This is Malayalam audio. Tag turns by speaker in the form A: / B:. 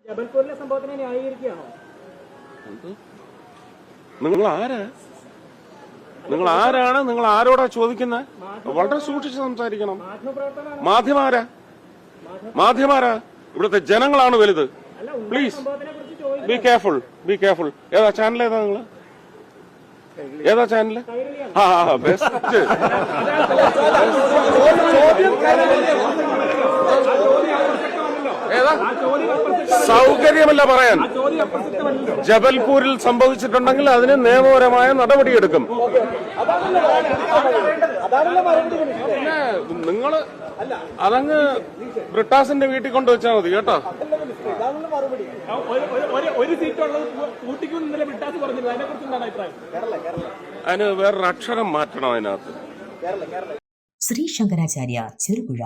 A: ജബൽപൂരിലെ സംഭവത്തിനെ ന്യായീകരിക്കുകയാണോ?
B: നിങ്ങൾ ആരാ? നിങ്ങൾ ആരാണ്? നിങ്ങൾ ആരോടാ ചോദിക്കുന്നത്? വളരെ സൂക്ഷിച്ച് സംസാരിക്കണം. മാധ്യമാരാ? ഇവിടുത്തെ ജനങ്ങളാണ് വലുത്. Please be careful, be careful. ഏതാ ചാനൽ? ഏതാ നിങ്ങൾ? ഏതാ ചാനൽ? ബെസ്റ്റ്. ഏതാ? സൗകര്യമല്ല പറയാൻ. ജബൽപൂരിൽ സംഭവിച്ചിട്ടുണ്ടെങ്കിൽ അതിന് നിയമപരമായ നടപടിയെടുക്കും. പിന്നെ നിങ്ങള് അതങ്ങ് ബ്രിട്ടാസിന്റെ വീട്ടിൽ കൊണ്ടുവച്ചാൽ മതി കേട്ടോ. അതിന് വേറൊരു അക്ഷരം മാറ്റണം അതിനകത്ത്.
C: ശ്രീ ശങ്കരാചാര്യ, ചെറുപുഴ.